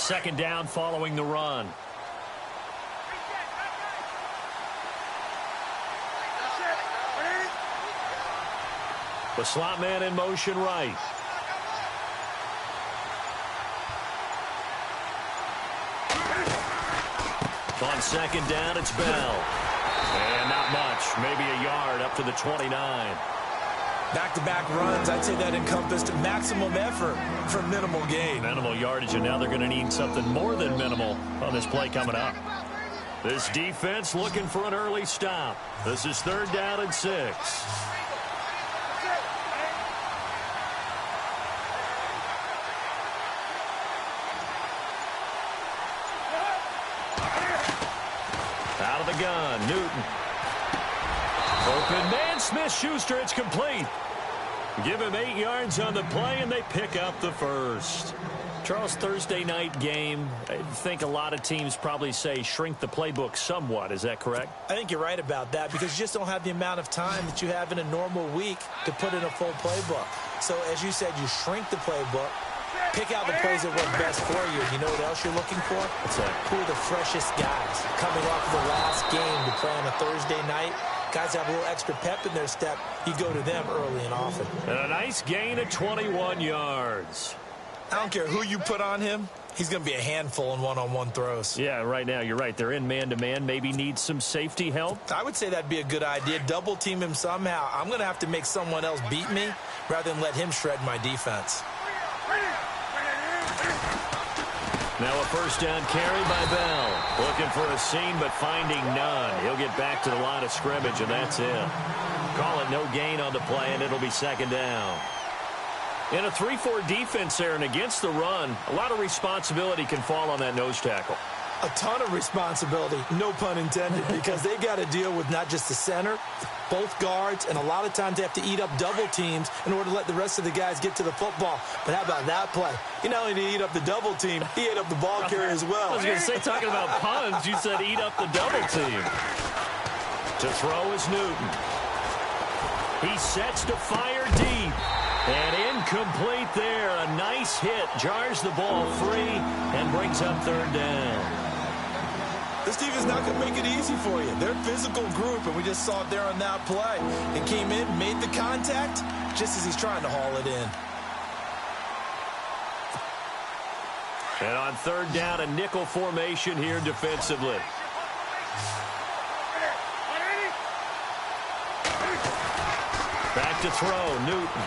second down following the run. The slot man in motion right. On second down, it's Bell. And not much, maybe a yard up to the 29. Back-to-back runs, I'd say that encompassed maximum effort for minimal gain. Minimal yardage, and now they're going to need something more than minimal on this play coming up. This defense looking for an early stop. This is third down and 6. Out of the gun, Newton. Open man, Smith-Schuster, it's complete. Give him 8 yards on the play, and they pick up the first. Charles, Thursday night game, I think a lot of teams probably say shrink the playbook somewhat. Is that correct? I think you're right about that because you just don't have the amount of time that you have in a normal week to put in a full playbook. So, as you said, you shrink the playbook, pick out the plays that work best for you. You know what else you're looking for? What's that? Who are the freshest guys coming off of the last game to play on a Thursday night? Guys have a little extra pep in their step. You go to them early and often. And a nice gain of 21 yards. I don't care who you put on him. He's going to be a handful in one-on-one throws. Yeah, right now, you're right. They're in man-to-man. Maybe need some safety help. I would say that'd be a good idea. Double team him somehow. I'm going to have to make someone else beat me rather than let him shred my defense. Now a first down carry by Bell. Looking for a seam, but finding none. He'll get back to the line of scrimmage, and that's it. Call it no gain on the play, and it'll be second down. In a 3-4 defense there and against the run, a lot of responsibility can fall on that nose tackle. A ton of responsibility, no pun intended, because they got to deal with not just the center, both guards, and a lot of times they have to eat up double teams in order to let the rest of the guys get to the football. But how about that play? He not only did he eat up the double team, he ate up the ball carrier as well. I was going to say, talking about puns, you said eat up the double team. To throw is Newton. He sets to fire deep. And incomplete there. A nice hit. Jars the ball free and brings up third down. This team is not going to make it easy for you. They're a physical group, and we just saw it there on that play. It came in, made the contact, just as he's trying to haul it in. And on third down, a nickel formation here defensively. Back to throw, Newton.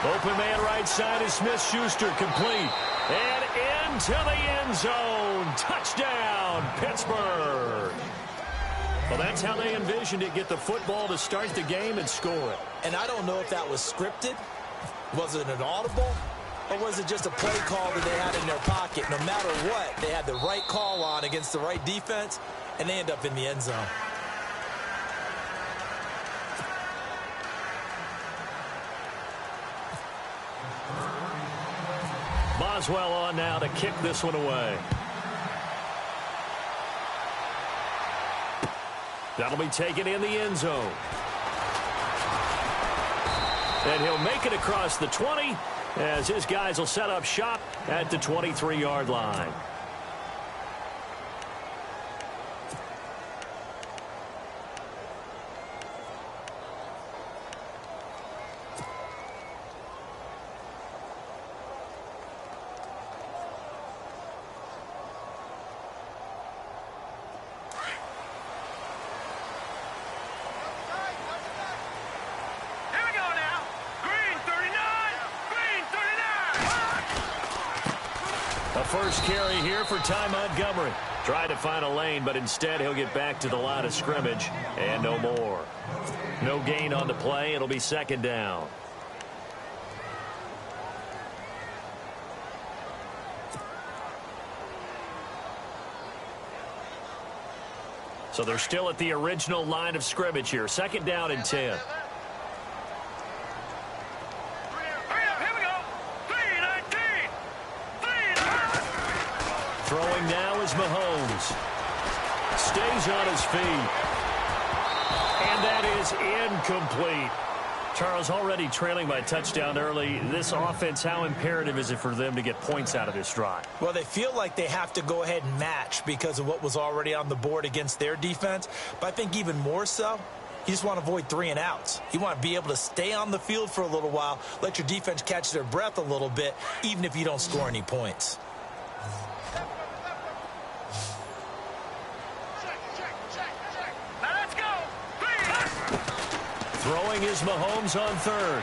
Open man right side is Smith-Schuster, complete. And into the end zone. Touchdown, Pittsburgh. Well, that's how they envisioned it. Get the football to start the game and score it. And I don't know if that was scripted. Was it an audible? Or was it just a play call that they had in their pocket? No matter what, they had the right call on against the right defense, and they end up in the end zone. Boswell on now to kick this one away. That'll be taken in the end zone. And he'll make it across the 20 as his guys will set up shop at the 23-yard line. First carry here for Ty Montgomery. Tried to find a lane, but instead he'll get back to the line of scrimmage and no more. No gain on the play. It'll be second down. So they're still at the original line of scrimmage here. Second down and 10. Throwing now is Mahomes. Stays on his feet. And that is incomplete. Charles, already trailing by a touchdown early. This offense, how imperative is it for them to get points out of this drive? Well, they feel like they have to go ahead and match because of what was already on the board against their defense. But I think even more so, you just want to avoid 3 and outs. You want to be able to stay on the field for a little while, let your defense catch their breath a little bit, even if you don't score any points. Throwing is Mahomes on third.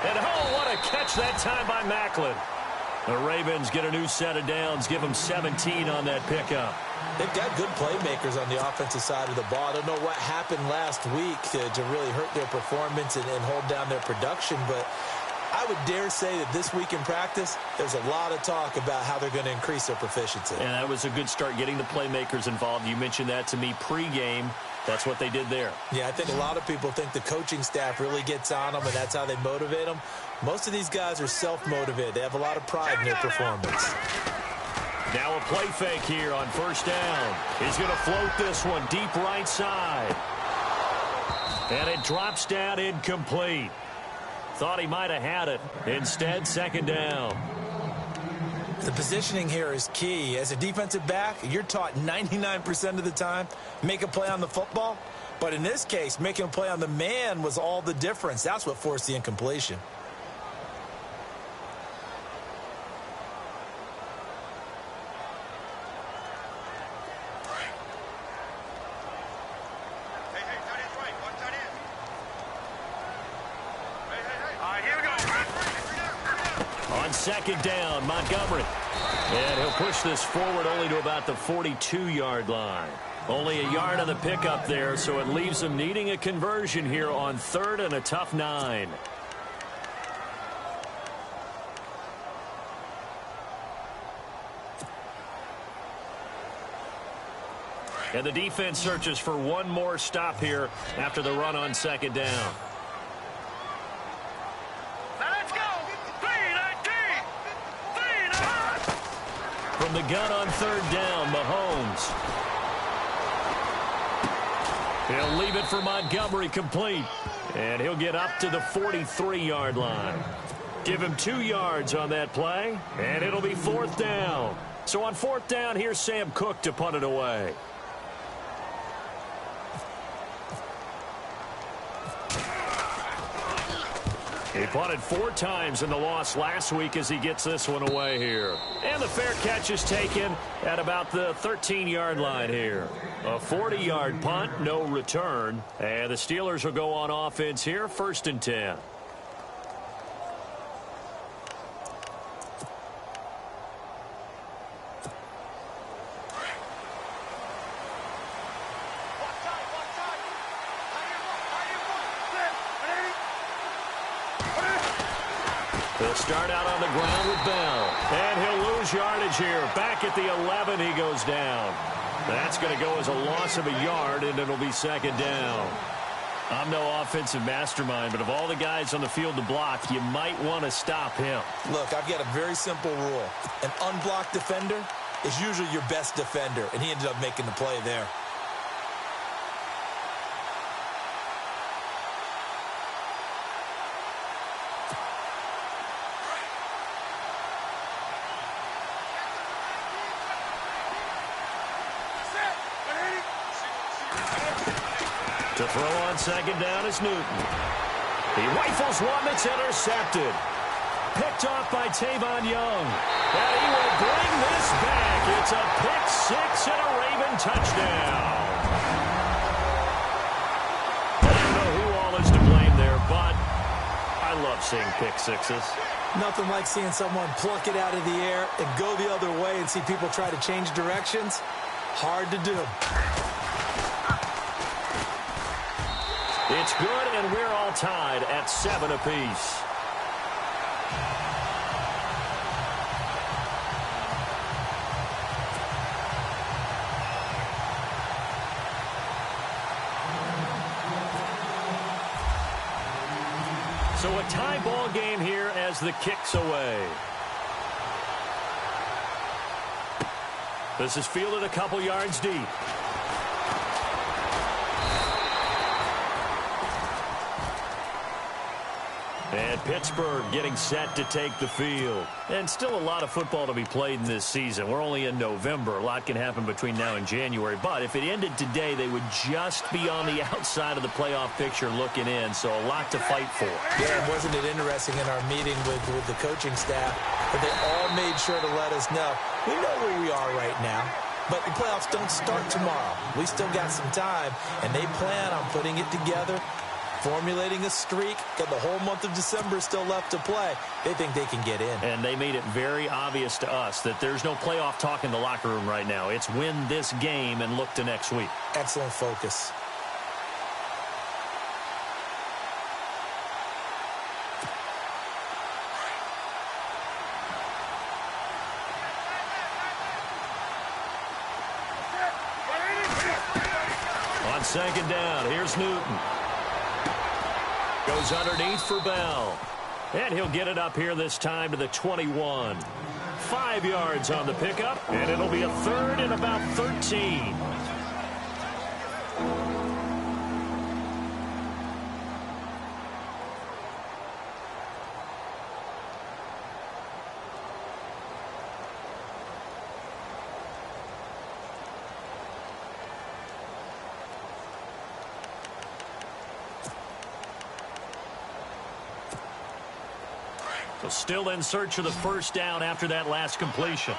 And oh, what a catch that time by Macklin. The Ravens get a new set of downs, give them 17 on that pickup. They've got good playmakers on the offensive side of the ball. I don't know what happened last week to really hurt their performance and hold down their production, but I would dare say that this week in practice, there's a lot of talk about how they're going to increase their proficiency. And that was a good start, getting the playmakers involved. You mentioned that to me pregame. That's what they did there. Yeah, I think a lot of people think the coaching staff really gets on them, and that's how they motivate them. Most of these guys are self-motivated. They have a lot of pride in their performance. Now a play fake here on first down. He's going to float this one deep right side. And it drops down incomplete. Thought he might have had it. Instead, second down. The positioning here is key. As a defensive back, you're taught 99% of the time, make a play on the football. But in this case, making a play on the man was all the difference. That's what forced the incompletion. Second down, Montgomery. And he'll push this forward only to about the 42-yard line. Only a yard on the pickup there, so it leaves them needing a conversion here on third and a tough 9. And the defense searches for one more stop here after the run on second down. From the gun on third down, Mahomes. He'll leave it for Montgomery complete. And he'll get up to the 43-yard line. Give him 2 yards on that play, and it'll be fourth down. So on fourth down, here's Sam Cook to punt it away. He punted 4 times in the loss last week as he gets this one away here. And the fair catch is taken at about the 13-yard line here. A 40-yard punt, no return. And the Steelers will go on offense here, 1st and 10. He'll start out on the ground with Bell. And he'll lose yardage here. Back at the 11, he goes down. That's going to go as a loss of a yard, and it'll be second down. I'm no offensive mastermind, but of all the guys on the field to block, you might want to stop him. Look, I've got a very simple rule. An unblocked defender is usually your best defender, and he ended up making the play there. To throw on second down is Newton. He rifles one that's intercepted. Picked off by Tavon Young. And he will bring this back. It's a pick six and a Raven touchdown. I don't know who all is to blame there, but I love seeing pick sixes. Nothing like seeing someone pluck it out of the air and go the other way and see people try to change directions. Hard to do. It's good, and we're all tied at 7 apiece. So a tie ball game here as the kick's away. This is fielded a couple yards deep. Pittsburgh getting set to take the field. And still a lot of football to be played in this season. We're only in November. A lot can happen between now and January. But if it ended today, they would just be on the outside of the playoff picture looking in. So a lot to fight for. Yeah, wasn't it interesting in our meeting with the coaching staff that they all made sure to let us know, we know where we are right now. But the playoffs don't start tomorrow. We still got some time, and they plan on putting it together, formulating a streak. Got the whole month of December still left to play. They think they can get in. And they made it very obvious to us that there's no playoff talk in the locker room right now. It's win this game and look to next week. Excellent focus. On second down, here's Newton. Goes underneath for Bell. And he'll get it up here this time to the 21. 5 yards on the pickup, and it'll be a third and about 13. So still in search of the first down after that last completion.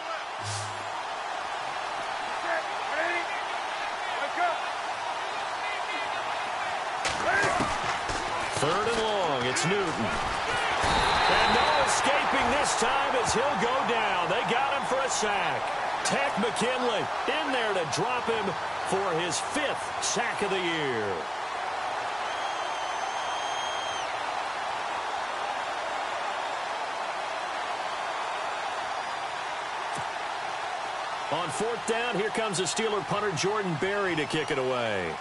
Third and long, it's Newton. And no escaping this time as he'll go down. They got him for a sack. Tech McKinley in there to drop him for his 5th sack of the year. On 4th down, here comes the Steeler punter Jordan Berry to kick it away.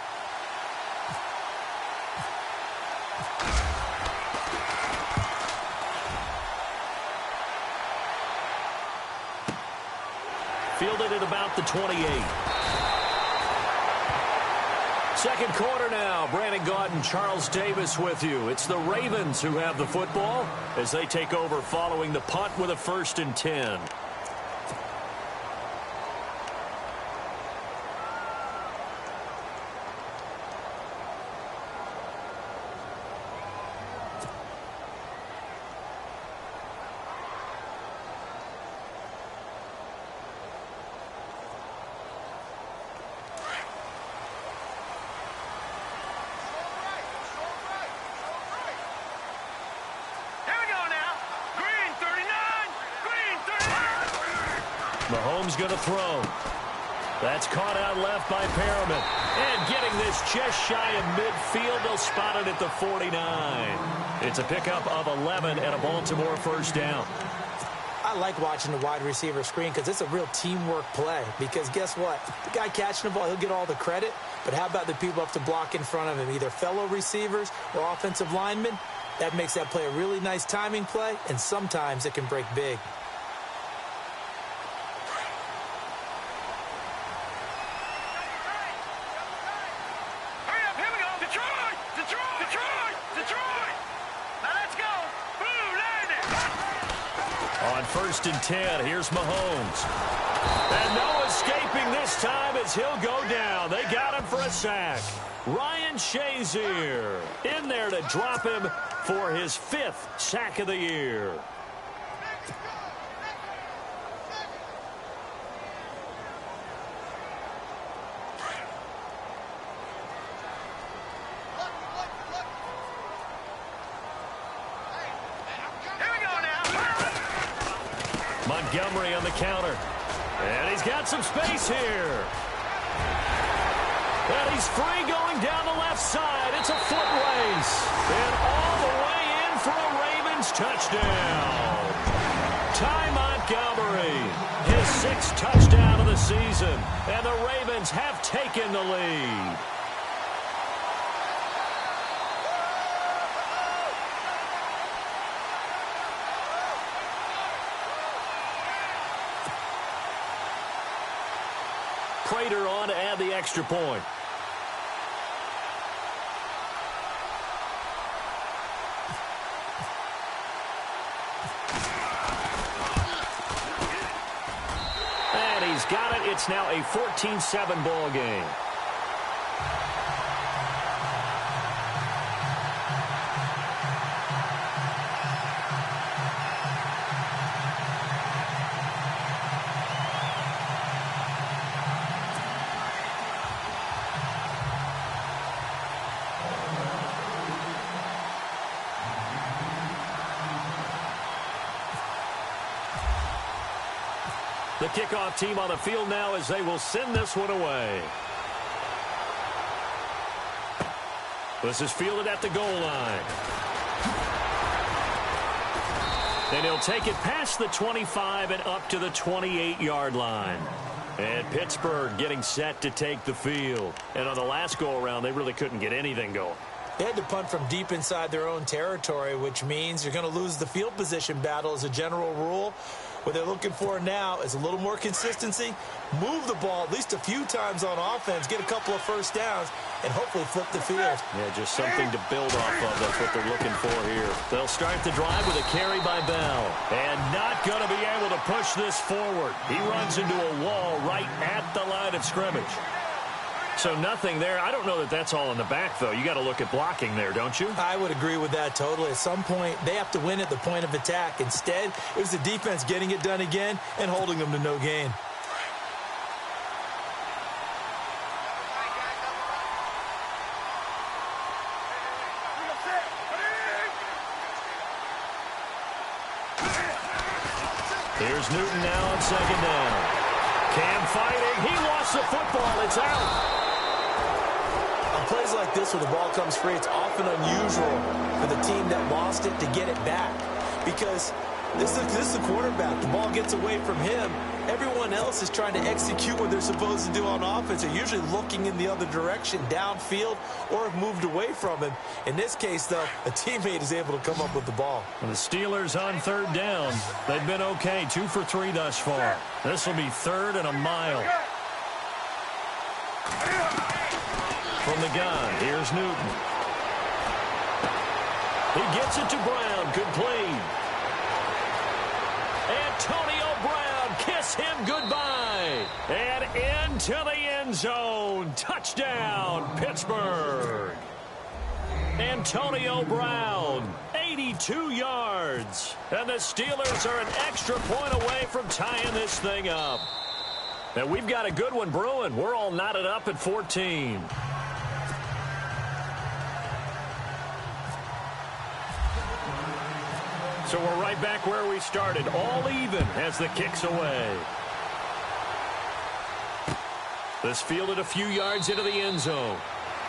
Fielded at about the 28. Second quarter now. Brandon Gaudin, Charles Davis with you. It's the Ravens who have the football as they take over following the punt with a 1st and 10. Mahomes going to throw. That's caught out left by Perriman. And getting this just shy of midfield, they'll spot it at the 49. It's a pickup of 11 and a Baltimore first down. I like watching the wide receiver screen because it's a real teamwork play. Because guess what? The guy catching the ball, he'll get all the credit. But how about the people up to block in front of him, either fellow receivers or offensive linemen? That makes that play a really nice timing play, and sometimes it can break big. On 1st and 10, here's Mahomes. And no escaping this time as he'll go down. They got him for a sack. Ryan Shazier in there to drop him for his 5th sack of the year. Montgomery on the counter. And he's got some space here. And he's free going down the left side. It's a foot race. And all the way in for a Ravens touchdown. Ty Montgomery, his 6th touchdown of the season. And the Ravens have taken the lead. Prater on to add the extra point. got it. It's now a 14-7 ball game. The kickoff team on the field now as they will send this one away. This is fielded at the goal line. And he'll take it past the 25 and up to the 28-yard line. And Pittsburgh getting set to take the field. And on the last go-around, they really couldn't get anything going. They had to punt from deep inside their own territory, which means you're going to lose the field position battle as a general rule. What they're looking for now is a little more consistency, move the ball at least a few times on offense, get a couple of first downs, and hopefully flip the field. Yeah, just something to build off of. That's what they're looking for here. They'll start the drive with a carry by Bell. And not going to be able to push this forward. He runs into a wall right at the line of scrimmage. So nothing there. I don't know that that's all in the back, though. You got to look at blocking there, don't you? I would agree with that totally. At some point, they have to win at the point of attack. Instead, it was the defense getting it done again and holding them to no gain. Here's Newton now on second down. Cam fighting. He lost the football. It's out. On plays like this where the ball comes free, it's often unusual for the team that lost it to get it back. Because this is the quarterback. The ball gets away from him. Everyone else is trying to execute what they're supposed to do on offense. They're usually looking in the other direction, downfield, or have moved away from him. In this case, though, a teammate is able to come up with the ball. And the Steelers on third down. They've been okay, 2 for 3 thus far. This will be third and a mile. From the gun, here's Newton. He gets it to Brown, complete. Antonio Brown, kiss him goodbye. And into the end zone. Touchdown, Pittsburgh. Antonio Brown, 82 yards. And the Steelers are an extra point away from tying this thing up. And we've got a good one brewing. We're all knotted up at 14. So we're right back where we started, all even as the kick's away. This fielded a few yards into the end zone.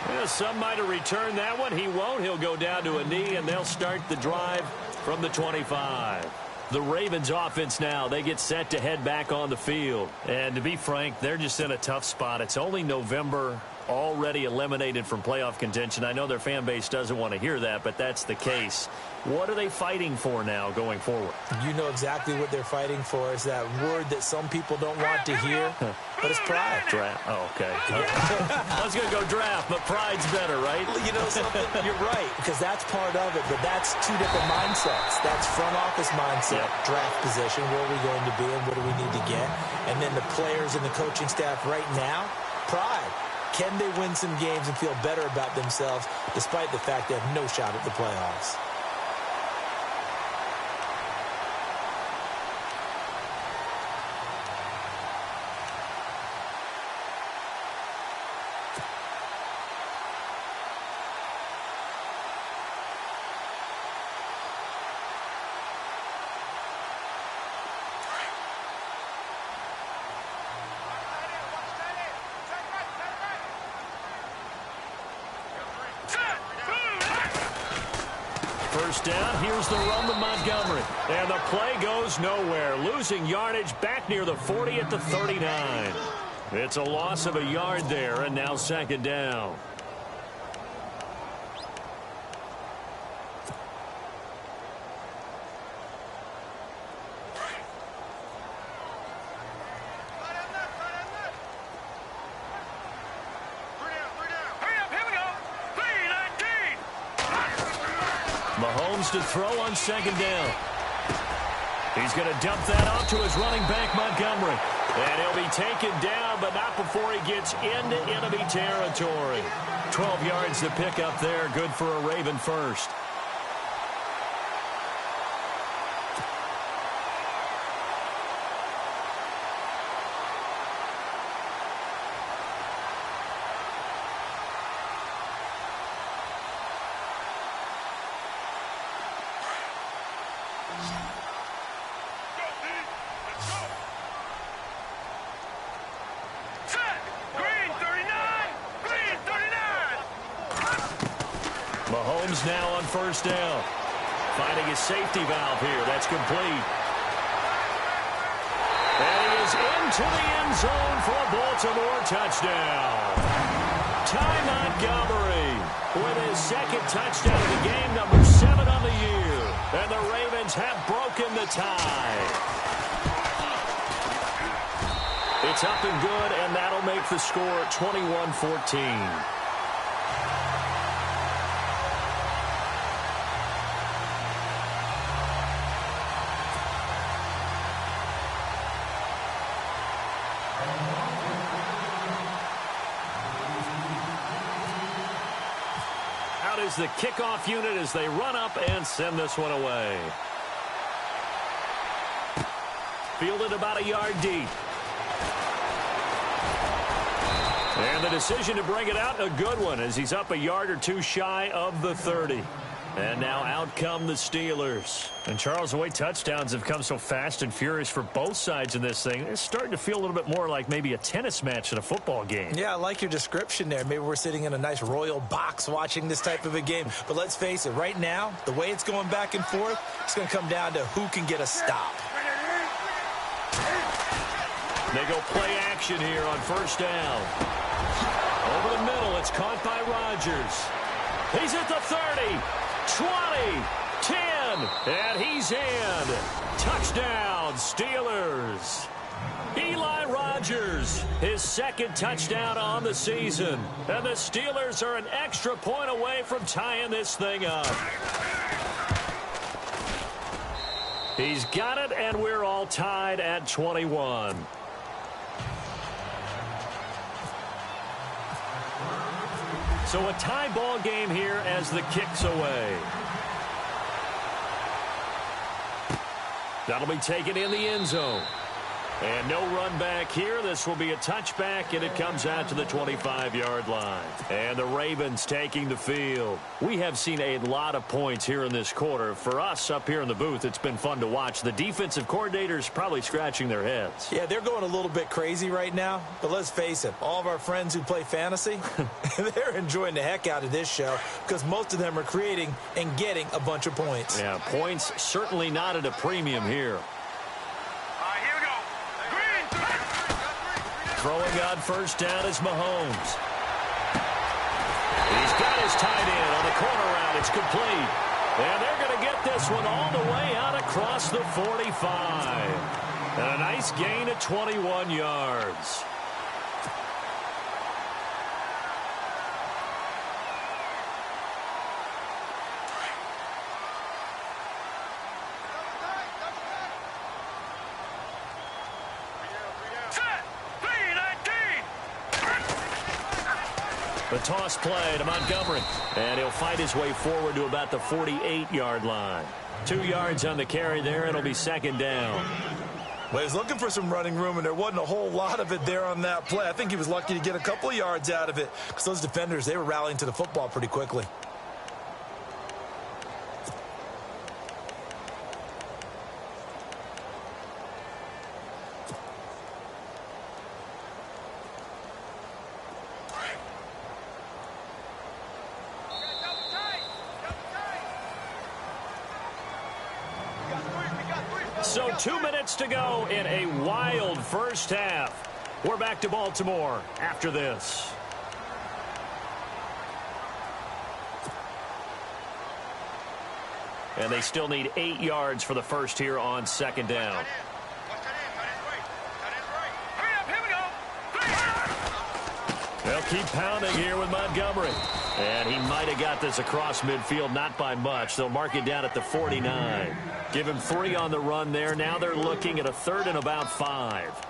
Yeah, some might have returned that one. He won't. He'll go down to a knee, and they'll start the drive from the 25. The Ravens offense now, they get set to head back on the field. And to be frank, they're just in a tough spot. It's only November, already eliminated from playoff contention. I know their fan base doesn't want to hear that, but that's the case. What are they fighting for now going forward? You know exactly what they're fighting for. Is that word that some people don't want to hear, but it's pride. Draft. Oh, okay. I was going to go draft, but pride's better, right? You know something? You're right, because that's part of it, but that's two different mindsets. That's front office mindset, draft position, where are we going to be and what do we need to get? And then the players and the coaching staff right now, pride. Can they win some games and feel better about themselves despite the fact they have no shot at the playoffs? First down, here's the run with Montgomery. And the play goes nowhere. Losing yardage back near the 40 at the 39. It's a loss of a yard there, and now second down. Mahomes to throw on second down. He's going to dump that off to his running back, Montgomery. And he'll be taken down, but not before he gets into enemy territory. 12 yards to pick up there. Good for a Raven first. Mahomes now on first down. Finding his safety valve here. That's complete. And he is into the end zone for a Baltimore touchdown. Ty Montgomery with his second touchdown of the game, number 7 on the year. And the Ravens have broken the tie. It's up and good, and that'll make the score 21-14. Is the kickoff unit as they run up and send this one away. Fielded about a yard deep. And the decision to bring it out, a good one, as he's up a yard or two shy of the 30. And now out come the Steelers. And Charles, the way touchdowns have come so fast and furious for both sides in this thing, it's starting to feel a little bit more like maybe a tennis match in a football game. Yeah, I like your description there. Maybe we're sitting in a nice royal box watching this type of a game. But let's face it, right now, the way it's going back and forth, it's going to come down to who can get a stop. They go play action here on first down. Over the middle, it's caught by Rodgers. He's at the 30. 20, 10, and he's in. Touchdown, Steelers. Eli Rodgers, his second touchdown on the season. And the Steelers are an extra point away from tying this thing up. He's got it, and we're all tied at 21. So a tie ball game here as the kick's away. That'll be taken in the end zone. And no run back here. This will be a touchback, and it comes out to the 25-yard line. And the Ravens taking the field. We have seen a lot of points here in this quarter. For us up here in the booth, it's been fun to watch. The defensive coordinators probably scratching their heads. Yeah, they're going a little bit crazy right now. But let's face it, all of our friends who play fantasy, they're enjoying the heck out of this show because most of them are creating and getting a bunch of points. Yeah, points certainly not at a premium here. Throwing on first down is Mahomes. He's got his tight end on the corner route. It's complete. And they're going to get this one all the way out across the 45. And a nice gain of 21 yards. The toss play to Montgomery. And he'll fight his way forward to about the 48-yard line. 2 yards on the carry there. It'll be second down. Well, he was looking for some running room, and there wasn't a whole lot of it there on that play. I think he was lucky to get a couple of yards out of it because those defenders, they were rallying to the football pretty quickly. So 2 minutes to go in a wild first half. We're back to Baltimore after this. And they still need 8 yards for the first here on second down. They'll keep pounding here with Montgomery. And he might have got this across midfield, not by much. They'll mark it down at the 49. Give him 3 on the run there. Now they're looking at a 3rd and about 5.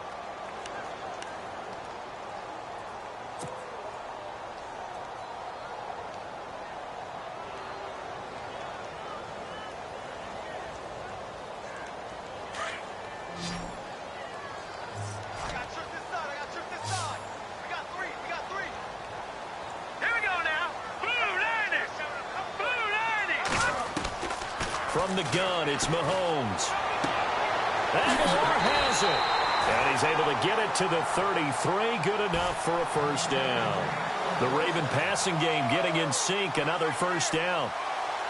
From the gun, it's Mahomes. And Moore has it. And he's able to get it to the 33. Good enough for a first down. The Raven passing game getting in sync. Another first down.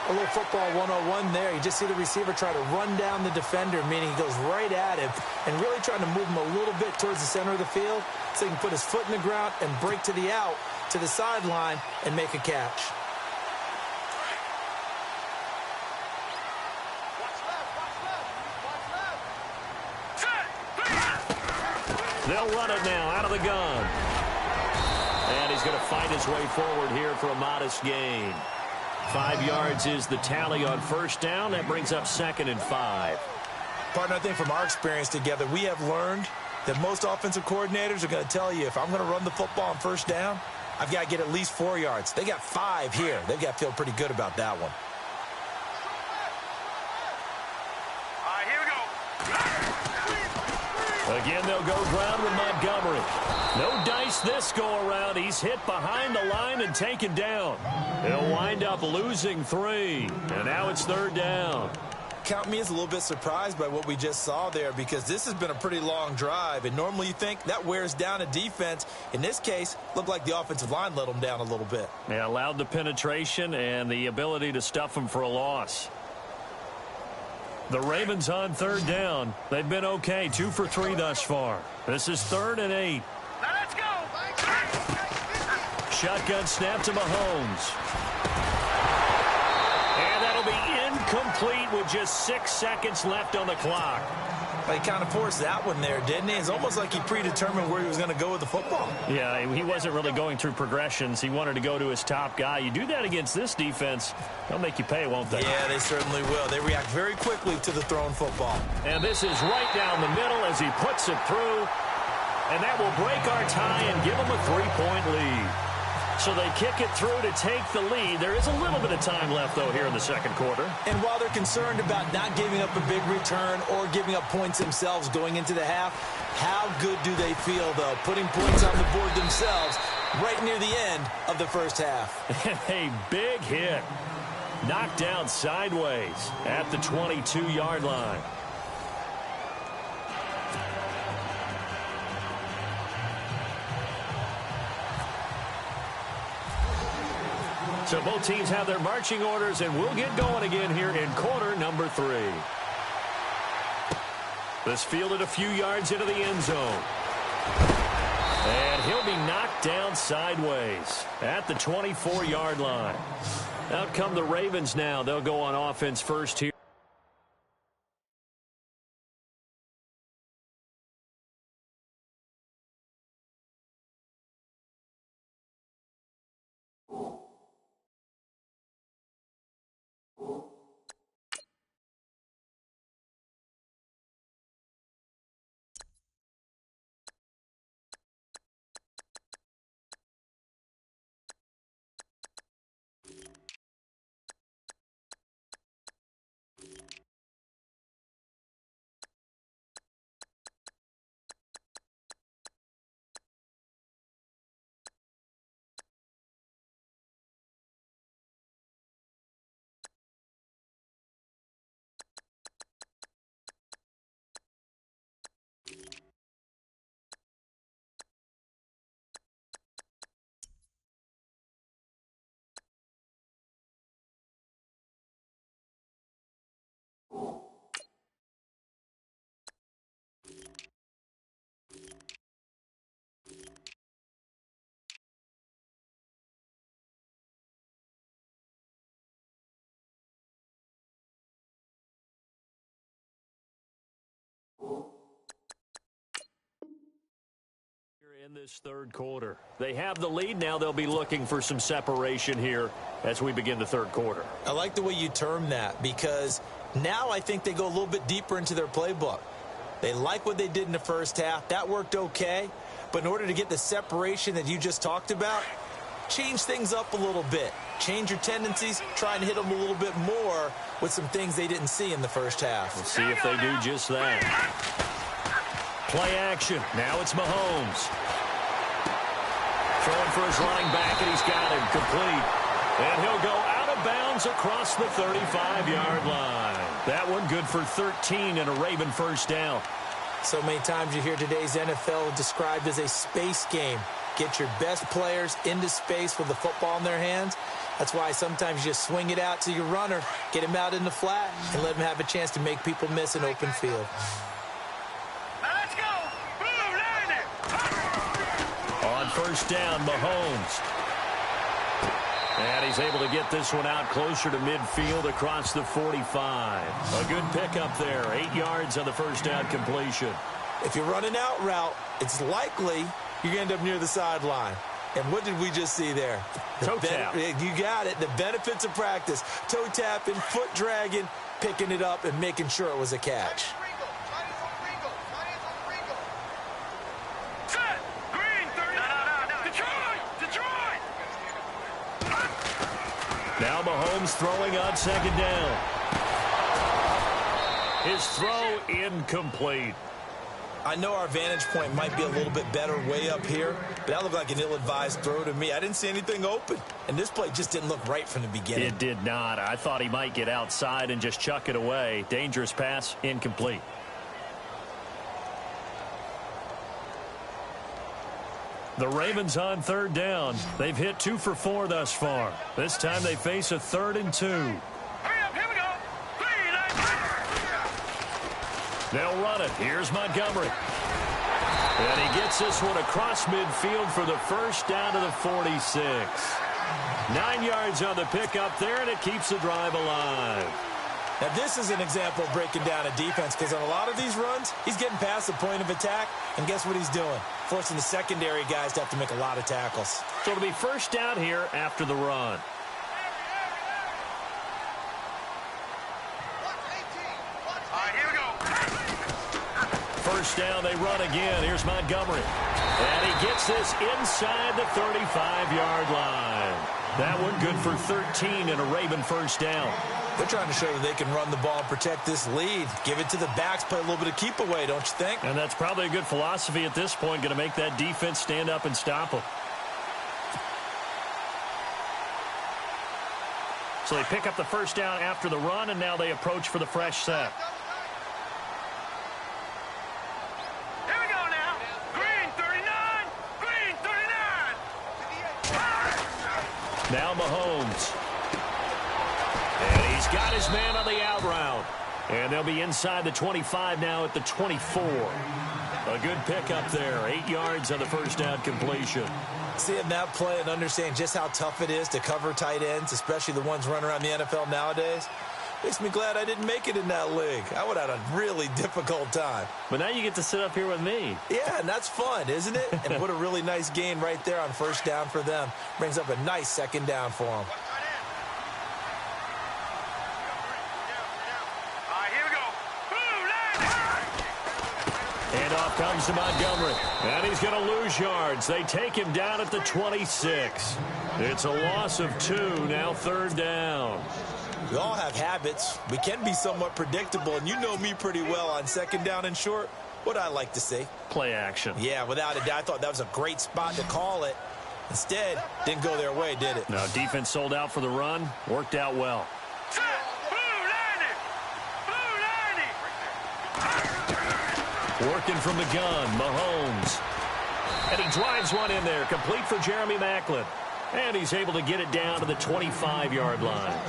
A little football 101 there. You just see the receiver try to run down the defender, meaning he goes right at him and really trying to move him a little bit towards the center of the field so he can put his foot in the ground and break to the out, to the sideline, and make a catch. They'll run it now out of the gun. And he's going to fight his way forward here for a modest gain. 5 yards is the tally on first down. That brings up 2nd and 5. Partner, I think from our experience together, we have learned that most offensive coordinators are going to tell you, if I'm going to run the football on first down, I've got to get at least 4 yards. They got 5 here. They've got to feel pretty good about that one. Again, they'll go ground with Montgomery. No dice this go-around. He's hit behind the line and taken down. He'll wind up losing 3. And now it's 3rd down. Count me as a little bit surprised by what we just saw there, because this has been a pretty long drive. And normally you think that wears down a defense. In this case, looked like the offensive line let them down a little bit. Yeah, allowed the penetration and the ability to stuff them for a loss. The Ravens on 3rd down. They've been okay. 2 for 3 thus far. This is 3rd and 8. Now let's go. Shotgun snap to Mahomes. And that'll be incomplete with just 6 seconds left on the clock. But he kind of forced that one there, didn't he? It's almost like he predetermined where he was going to go with the football. Yeah, he wasn't really going through progressions. He wanted to go to his top guy. You do that against this defense, they'll make you pay, won't they? Yeah, they certainly will. They react very quickly to the thrown football. And this is right down the middle as he puts it through. And that will break our tie and give him a 3-point lead. So they kick it through to take the lead. There is a little bit of time left, though, here in the second quarter. And while they're concerned about not giving up a big return or giving up points themselves going into the half, how good do they feel, though, putting points on the board themselves right near the end of the first half? A big hit. Knocked down sideways at the 22-yard line. So both teams have their marching orders, and we'll get going again here in quarter number 3. This fielded a few yards into the end zone. And he'll be knocked down sideways at the 24-yard line. Out come the Ravens now. They'll go on offense first here. in this third quarter. They have the lead. Now they'll be looking for some separation here as we begin the third quarter. I like the way you term that because now I think they go a little bit deeper into their playbook. They like what they did in the first half. That worked okay. But in order to get the separation that you just talked about, change things up a little bit. Change your tendencies. Try and hit them a little bit more with some things they didn't see in the first half. We'll see if they do just that. Play action. Now it's Mahomes. Throwing for his running back, and he's got him complete. And he'll go out of bounds across the 35-yard line. That one good for 13 and a Raven first down. So many times you hear today's NFL described as a space game. Get your best players into space with the football in their hands. That's why sometimes you just swing it out to your runner, get him out in the flat, and let him have a chance to make people miss an open field. Let's go! On first down, Mahomes. And he's able to get this one out closer to midfield across the 45. A good pickup there. 8 yards on the first down completion. If you're running out route, it's likely you're going to end up near the sideline. And what did we just see there? Toe tap. You got it. The benefits of practice. Toe tapping, foot dragging, picking it up, and making sure it was a catch. Now Mahomes throwing on second down. His throw incomplete. I know our vantage point might be a little bit better way up here, but that looked like an ill-advised throw to me. I didn't see anything open, and this play just didn't look right from the beginning. It did not. I thought he might get outside and just chuck it away. Dangerous pass, incomplete. The Ravens on third down. They've hit 2 for 4 thus far. This time they face a 3rd and 2. Hurry up, here we go. 3, They'll run it. Here's Montgomery. And he gets this one across midfield for the first down to the 46. 9 yards on the pickup there, and it keeps the drive alive. Now, this is an example of breaking down a defense because on a lot of these runs, he's getting past the point of attack, and guess what he's doing? Forcing the secondary guys to have to make a lot of tackles. So it'll be first down here after the run. here we go. First down, they run again. Here's Montgomery. And he gets this inside the 35-yard line. That one good for 13 and a Raven first down. They're trying to show that they can run the ball and protect this lead. Give it to the backs, play a little bit of keep away, don't you think? And that's probably a good philosophy at this point, going to make that defense stand up and stop them. So they pick up the first down after the run, and now they approach for the fresh set. Here we go now. Green 39. Green 39. Now Mahomes. And he's got his man on the out route. And they'll be inside the 25 now at the 24. A good pickup there. 8 yards on the first down completion. Seeing that play and understanding just how tough it is to cover tight ends, especially the ones running around the NFL nowadays, makes me glad I didn't make it in that league. I would have had a really difficult time. But now you get to sit up here with me. Yeah, and that's fun, isn't it? And what a really nice gain right there on first down for them. Brings up a nice second down for them. Handoff comes to Montgomery. And he's going to lose yards. They take him down at the 26. It's a loss of 2, now third down. We all have habits. We can be somewhat predictable, and you know me pretty well on second down and short. What I like to see. Play action. Yeah, without a doubt. I thought that was a great spot to call it. Instead, didn't go their way, did it? No, defense sold out for the run. Worked out well. Working from the gun, Mahomes. And he drives one in there, complete for Jeremy Maclin. And he's able to get it down to the 25-yard line.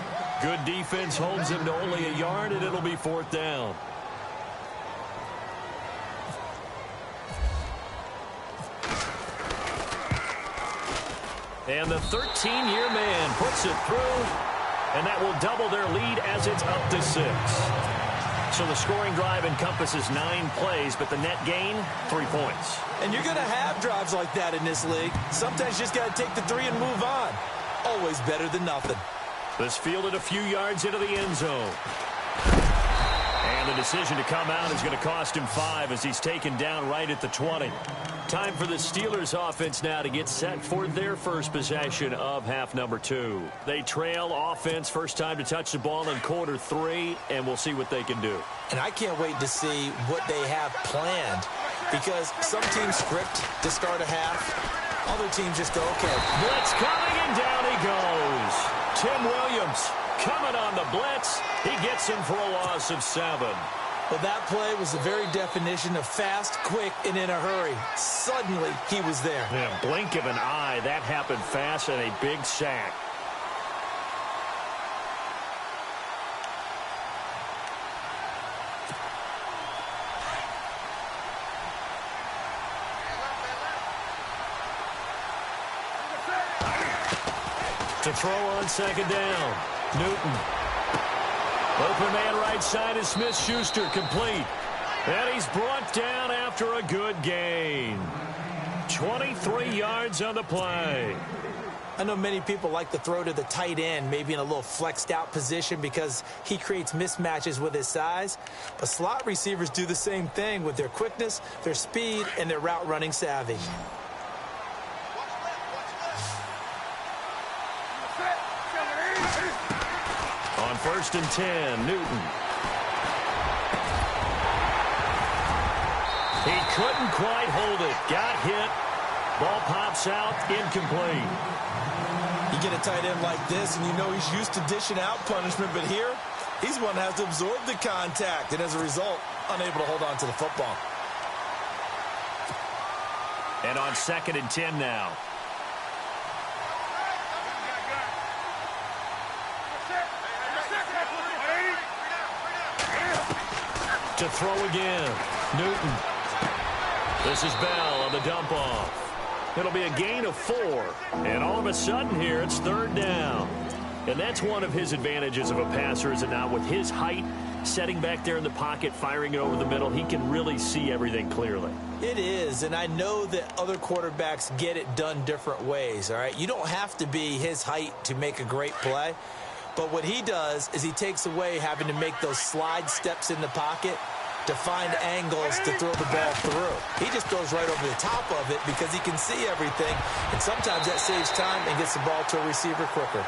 Good defense holds him to only a yard, and it'll be fourth down. And the 13-year man puts it through, and that will double their lead as it's up to 6. So the scoring drive encompasses 9 plays, but the net gain, 3 points. And you're going to have drives like that in this league. Sometimes you just got to take the 3 and move on. Always better than nothing. This fielded a few yards into the end zone. And the decision to come out is going to cost him 5 as he's taken down right at the 20. Time for the Steelers offense now to get set for their first possession of half number 2. They trail offense first time to touch the ball in quarter 3, and we'll see what they can do. And I can't wait to see what they have planned, because some teams script to start a half. Other teams just go, okay. Blitz coming, and down he goes. Tim Williams coming on the blitz. He gets him for a loss of 7. Well, that play was the very definition of fast, quick, and in a hurry. Suddenly, he was there. Yeah, blink of an eye. That happened fast and a big sack. To throw on second down. Newton. Open man right side is Smith-Schuster, complete. And he's brought down after a good gain. 23 yards on the play. I know many people like to throw to the tight end, maybe in a little flexed out position because he creates mismatches with his size. But slot receivers do the same thing with their quickness, their speed, and their route running savvy. On 1st and 10, Newton. He couldn't quite hold it. Got hit. Ball pops out, incomplete. You get a tight end like this, and you know he's used to dishing out punishment, but here, he's one that has to absorb the contact, and as a result, unable to hold on to the football. And on 2nd and 10 now. To throw again. Newton. This is Bell on the dump off. It'll be a gain of 4. And all of a sudden here, it's 3rd down. And that's one of his advantages of a passer, is it not? With his height, setting back there in the pocket, firing it over the middle, he can really see everything clearly. It is, and I know that other quarterbacks get it done different ways, all right? You don't have to be his height to make a great play. But what he does is he takes away having to make those slide steps in the pocket to find angles to throw the ball through. He just throws right over the top of it because he can see everything, and sometimes that saves time and gets the ball to a receiver quicker.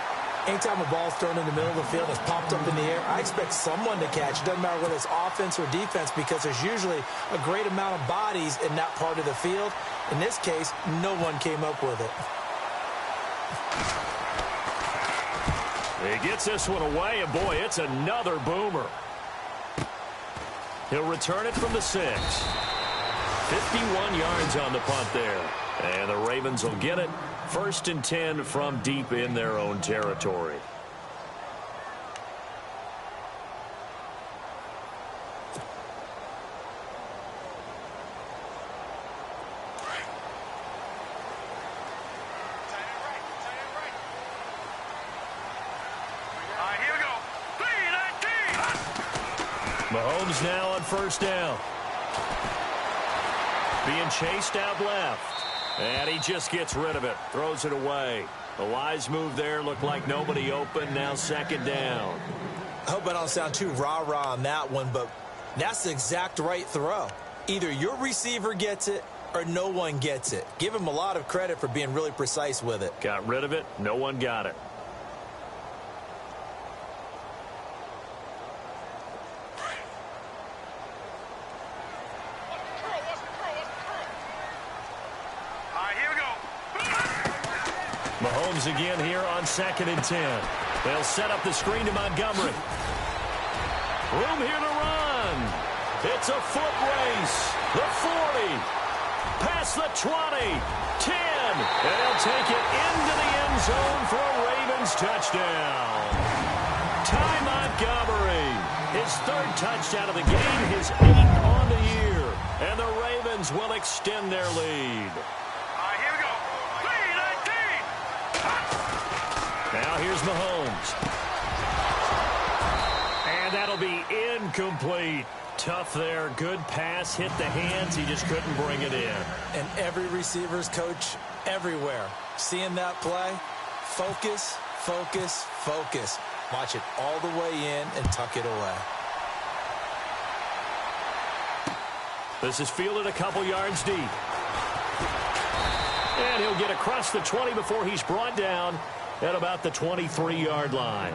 Anytime a ball's thrown in the middle of the field, it's popped up in the air, I expect someone to catch. It doesn't matter whether it's offense or defense, because there's usually a great amount of bodies in that part of the field. In this case, no one came up with it. He gets this one away, and boy, it's another boomer. He'll return it from the 6. 51 yards on the punt there. And the Ravens will get it. 1st and 10 from deep in their own territory. Mahomes now on 1st down. Being chased out left. And he just gets rid of it. Throws it away. A wise move there. Looked like nobody open. Now 2nd down. I hope I don't sound too rah-rah on that one, but that's the exact right throw. Either your receiver gets it or no one gets it. Give him a lot of credit for being really precise with it. Got rid of it. No one got it. Mahomes again here on 2nd and 10. They'll set up the screen to Montgomery. Room here to run. It's a foot race. The 40. Past the 20. 10. And they'll take it into the end zone for a Ravens touchdown. Ty Montgomery. His 3rd touchdown of the game. His 8th on the year. And the Ravens will extend their lead. Now here's Mahomes. And And that'll be incomplete. Tough there. Good pass. Hit the hands. He just couldn't bring it in. And every receiver's coach everywhere. Seeing that play, focus, focus, focus. Watch it all the way in and tuck it away. This is fielded a couple yards deep. And he'll get across the 20 before he's brought down at about the 23-yard line.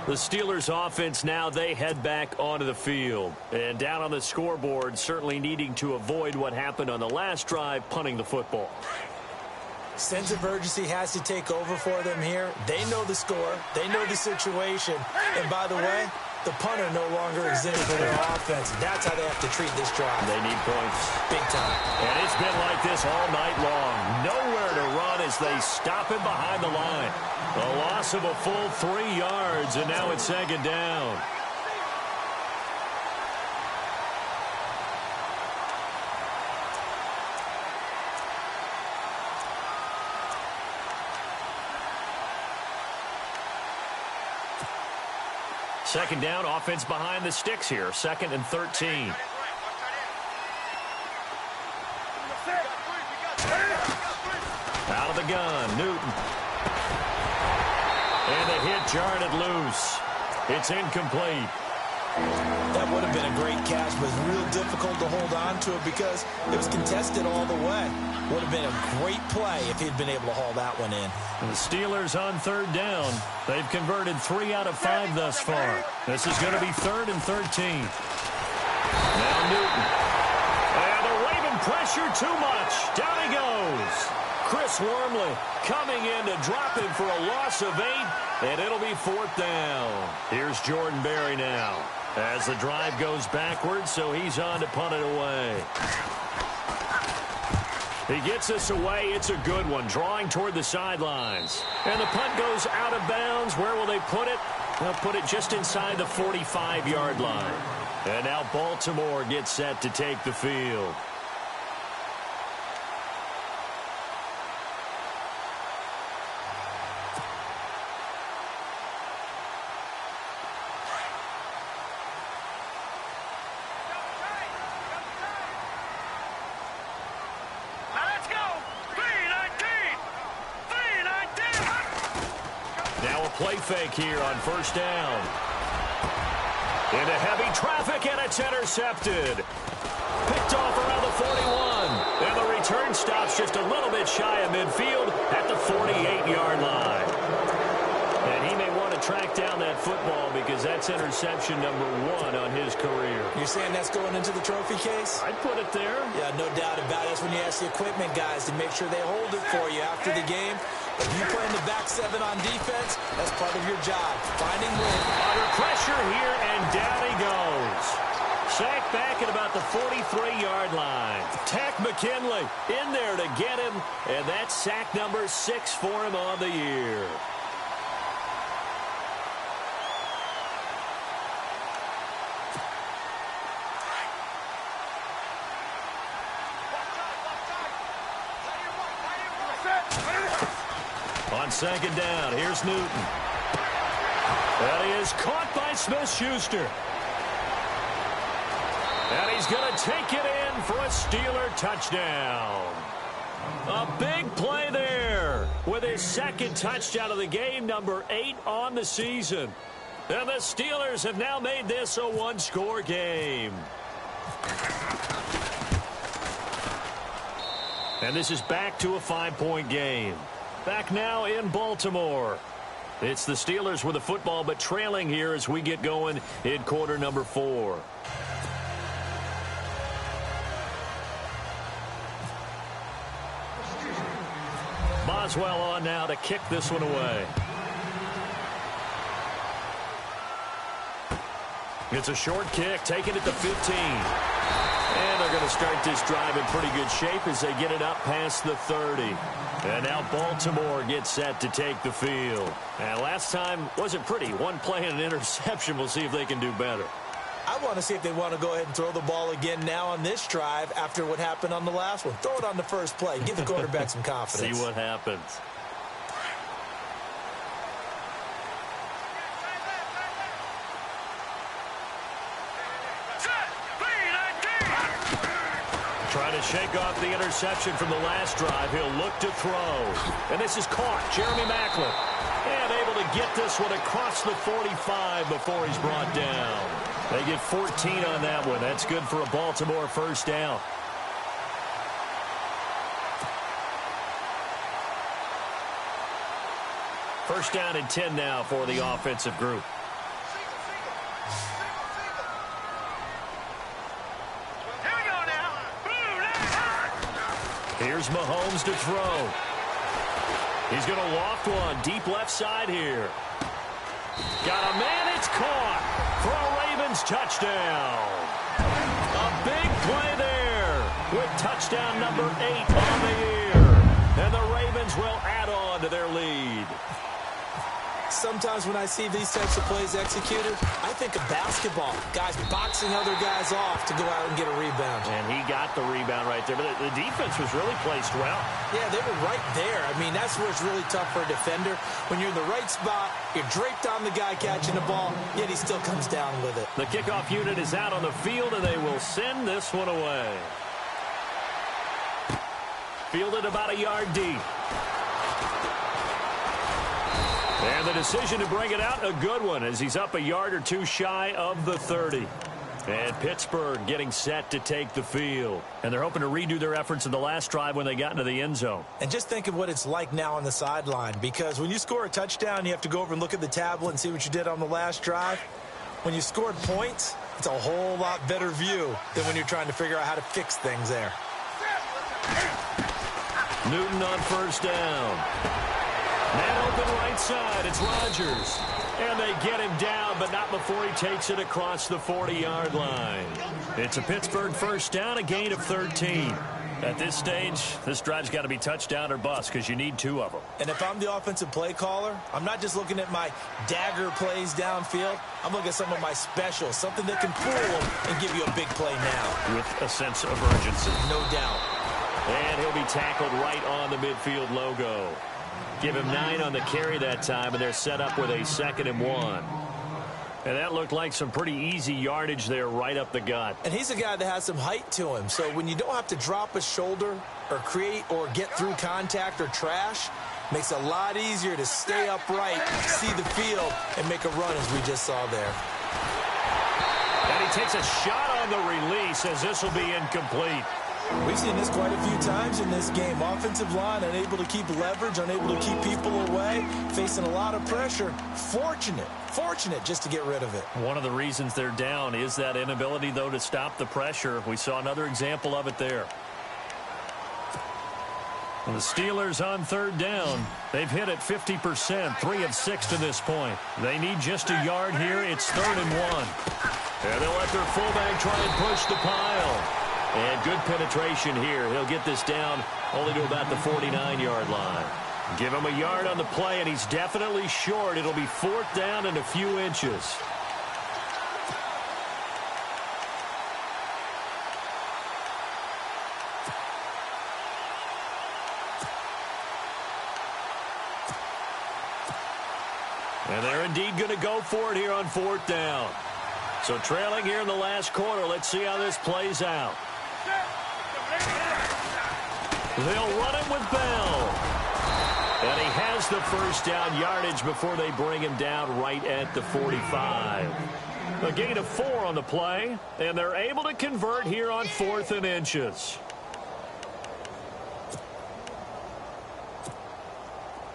The Steelers offense now, they head back onto the field. And down on the scoreboard, certainly needing to avoid what happened on the last drive, punting the football. Sense of urgency has to take over for them here. They know the score. They know the situation. And by the way, the punter no longer exists for their offense. That's how they have to treat this drive. They need points. Big time. And it's been like this all night long. Nowhere to run as they stop him behind the line. A loss of a full 3 yards, and now it's second down. Second down, offense behind the sticks here. 2nd and 13. Out of the gun, Newton. And the hit jarred it loose. It's incomplete. That would have been a great catch, but it's real difficult to hold on to it because it was contested all the way. Would have been a great play if he'd been able to haul that one in. And the Steelers on 3rd down. They've converted 3 out of 5 thus far. This is going to be 3rd and 13. Now Newton. And they're waving pressure too much. Down he goes. Chris Wormley coming in to drop him for a loss of 8, and it'll be 4th down. Here's Jordan Berry now as the drive goes backwards, so he's on to punt it away. He gets this away. It's a good one, drawing toward the sidelines. And the punt goes out of bounds. Where will they put it? They'll put it just inside the 45-yard line. And now Baltimore gets set to take the field. Play fake here on 1st down. Into heavy traffic, and it's intercepted. Picked off around the 41. And the return stops just a little bit shy of midfield at the 48-yard line. And he may want to track down that football because that's interception number 1 on his career. You're saying that's going into the trophy case? I'd put it there. Yeah, no doubt about it. That's when you ask the equipment guys to make sure they hold it for you after the game. If you play in the back 7 on defense, that's part of your job. Finding win. Under pressure here, and down he goes. Sacked back at about the 43-yard line. Tack McKinley in there to get him, and that's sack number 6 for him on the year. On 2nd down, here's Newton. And he is caught by Smith-Schuster. And he's going to take it in for a Steeler touchdown. A big play there with his 2nd touchdown of the game, number 8 on the season. And the Steelers have now made this a 1-score game. And this is back to a 5-point game. Back now in Baltimore. It's the Steelers with the football, but trailing here as we get going in quarter number 4. Boswell on now to kick this one away. It's a short kick, taking it to 15. And they're going to start this drive in pretty good shape as they get it up past the 30. And now Baltimore gets set to take the field. And last time wasn't pretty. One play and an interception. We'll see if they can do better. I want to see if they want to go ahead and throw the ball again now on this drive after what happened on the last one. Throw it on the first play. Give the quarterback some confidence. See what happens. Trying to shake off the interception from the last drive. He'll look to throw. And this is caught. Jeremy Maclin. And able to get this one across the 45 before he's brought down. They get 14 on that one. That's good for a Baltimore first down. First down and 10 now for the offensive group. Here's Mahomes to throw. He's going to loft one deep left side here. Got a man, it's caught for a Ravens touchdown. A big play there with touchdown number 8 on the year. And the Ravens will add on to their lead. Sometimes when I see these types of plays executed, I think of basketball. Guys boxing other guys off to go out and get a rebound. And he got the rebound right there. But the defense was really placed well. Yeah, they were right there. I mean, that's where it's really tough for a defender. When you're in the right spot, you're draped on the guy catching the ball, yet he still comes down with it. The kickoff unit is out on the field, and they will send this one away. Fielded about a yard deep. And the decision to bring it out, a good one, as he's up a yard or two shy of the 30. And Pittsburgh getting set to take the field. And they're hoping to redo their efforts in the last drive when they got into the end zone. And just think of what it's like now on the sideline, because when you score a touchdown, you have to go over and look at the tablet and see what you did on the last drive. When you scored points, it's a whole lot better view than when you're trying to figure out how to fix things there. Newton on first down. Man open right side, it's Rodgers. And they get him down, but not before he takes it across the 40-yard line. It's a Pittsburgh first down, a gain of 13. At this stage, this drive's got to be touchdown or bust because you need 2 of them. And if I'm the offensive play caller, I'm not just looking at my dagger plays downfield. I'm looking at some of my specials, something that can fool them and give you a big play now. With a sense of urgency. No doubt. And he'll be tackled right on the midfield logo. Give him 9 on the carry that time, and they're set up with a 2nd and 1. And that looked like some pretty easy yardage there right up the gut. And he's a guy that has some height to him. So when you don't have to drop a shoulder or create or get through contact or trash, makes it a lot easier to stay upright, see the field, and make a run as we just saw there. And he takes a shot on the release as this will be incomplete. We've seen this quite a few times in this game. Offensive line unable to keep leverage, unable to keep people away, facing a lot of pressure. Fortunate just to get rid of it. One of the reasons they're down is that inability, though, to stop the pressure. We saw another example of it there. And the Steelers on third down. They've hit it 50%, 3 of 6 to this point. They need just a yard here. It's 3rd and 1. And they'll let their fullback try and push the pile. And good penetration here. He'll get this down only to about the 49-yard line. Give him a yard on the play, and he's definitely short. It'll be 4th down and a few inches. And they're indeed going to go for it here on 4th down. So trailing here in the last quarter. Let's see how this plays out. They'll run it with Bell. And he has the first down yardage before they bring him down right at the 45. A gain of 4 on the play, and they're able to convert here on 4th and inches.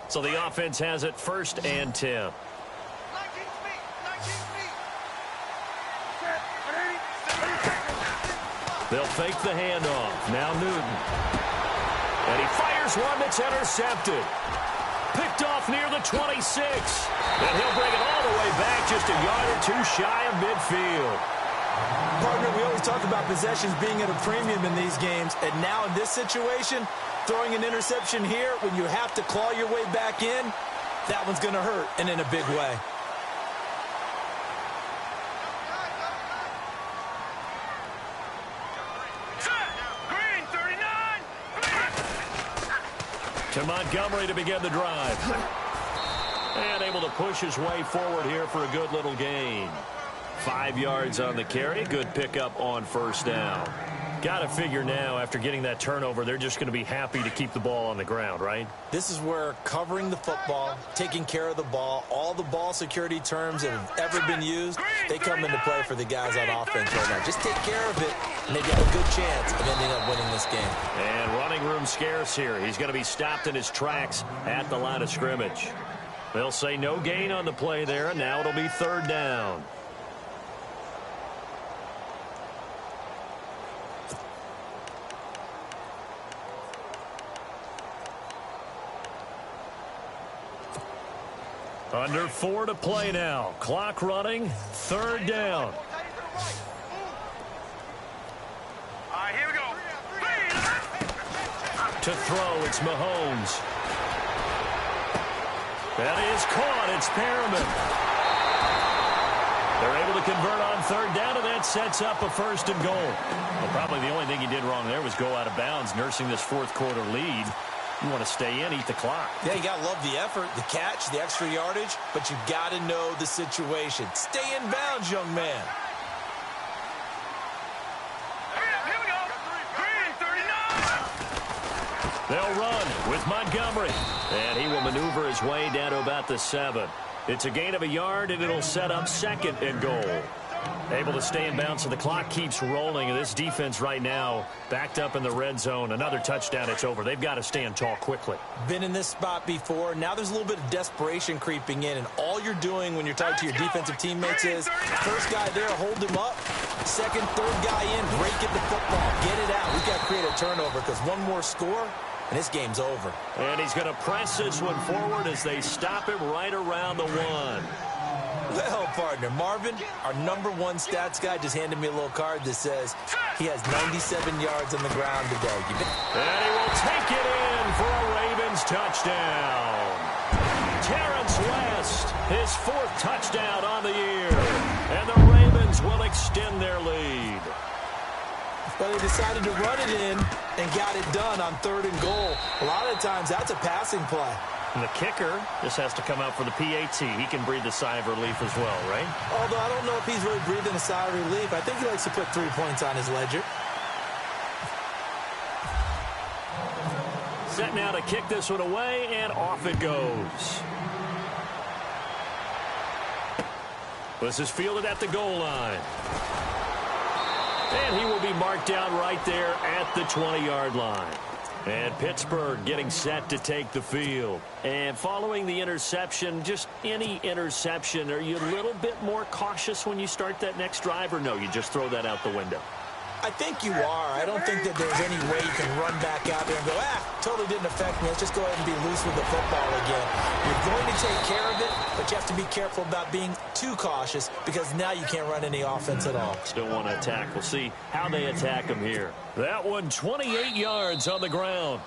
So the offense has it 1st and 10. They'll fake the handoff. Now Newton. And he fires one that's intercepted. Picked off near the 26. And he'll bring it all the way back just a yard or 2 shy of midfield. Partner, we always talk about possessions being at a premium in these games. And now in this situation, throwing an interception here when you have to claw your way back in, that one's going to hurt, and in a big way. To Montgomery to begin the drive. And able to push his way forward here for a good little gain. 5 yards on the carry. Good pickup on 1st down. Got to figure now, after getting that turnover, they're just going to be happy to keep the ball on the ground, right? This is where covering the football, taking care of the ball, all the ball security terms that have ever been used, they come into play for the guys on offense right now. Just take care of it, and they've got a good chance of ending up winning this game. And running room scarce here. He's going to be stopped in his tracks at the line of scrimmage. They'll say no gain on the play there, and now it'll be 3rd down. Under 4 to play now. Clock running. 3rd down. All right, here we go. To throw, it's Mahomes. That is caught. It's Perriman. They're able to convert on 3rd down, and that sets up a 1st and goal. Well, probably the only thing he did wrong there was go out of bounds, nursing this 4th quarter lead. You want to stay in, eat the clock. Yeah, you got to love the effort, the catch, the extra yardage, but you got to know the situation. Stay in bounds, young man. Here we go. Green 39. They'll run with Montgomery. And he will maneuver his way down to about the 7. It's a gain of a yard, and it'll set up 2nd and goal. Able to stay in bounds, so the clock keeps rolling. And this defense right now backed up in the red zone. Another touchdown, it's over. They've got to stand tall quickly. Been in this spot before. Now there's a little bit of desperation creeping in, and all you're doing when you're talking to your defensive teammates is first guy there, hold him up. 2nd, 3rd guy in, break it the football. Get it out. We've got to create a turnover because one more score, and this game's over. And he's going to press this one forward as they stop him right around the 1. Well, partner, Marvin, our #1 stats guy, just handed me a little card that says he has 97 yards on the ground today. And he will take it in for a Ravens touchdown. Terrence West, his 4th touchdown on the year. And the Ravens will extend their lead. But they decided to run it in and got it done on 3rd and goal. A lot of times that's a passing play. And the kicker just has to come out for the PAT. He can breathe a sigh of relief as well, right? Although I don't know if he's really breathing a sigh of relief. I think he likes to put 3 points on his ledger. Set now to kick this one away, and off it goes. This is fielded at the goal line. And he will be marked down right there at the 20-yard line. And Pittsburgh getting set to take the field. And following the interception, just any interception, are you a little bit more cautious when you start that next drive, or no, you just throw that out the window? I think you are. I don't think that there's any way you can run back out there and go, totally didn't affect me. Let's just go ahead and be loose with the football again. You're going to take care of it, but you have to be careful about being too cautious because now you can't run any offense at all. Still want to attack. We'll see how they attack him here. That one, 28 yards on the ground.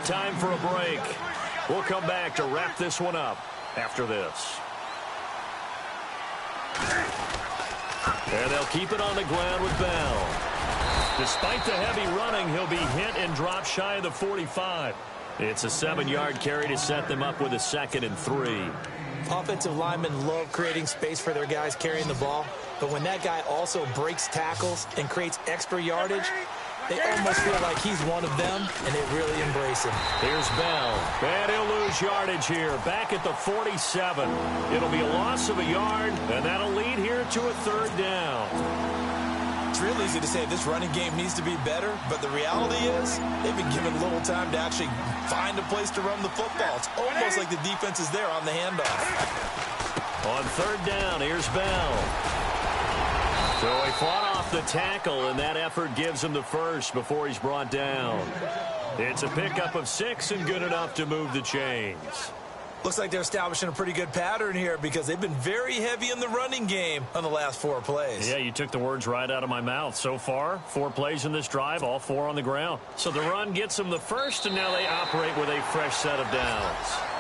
Time for a break. We'll come back to wrap this one up after this. And they'll keep it on the ground with Bell. Despite the heavy running, he'll be hit and drop shy of the 45. It's a 7-yard carry to set them up with a 2nd and 3. Offensive linemen love creating space for their guys carrying the ball, but when that guy also breaks tackles and creates extra yardage, they almost feel like he's one of them, and they really embrace him. Here's Bell. And he'll lose yardage here, back at the 47. It'll be a loss of a yard, and that'll lead here to a 3rd down. It's real easy to say this running game needs to be better, but the reality is they've been given little time to actually find a place to run the football. It's almost like the defense is there on the handoff. On 3rd down, here's Bell. So he fought off the tackle, and that effort gives him the 1st before he's brought down. It's a pickup of 6 and good enough to move the chains. Looks like they're establishing a pretty good pattern here because they've been very heavy in the running game on the last 4 plays. Yeah, you took the words right out of my mouth. So far, 4 plays in this drive, all 4 on the ground. So the run gets them the 1st, and now they operate with a fresh set of downs.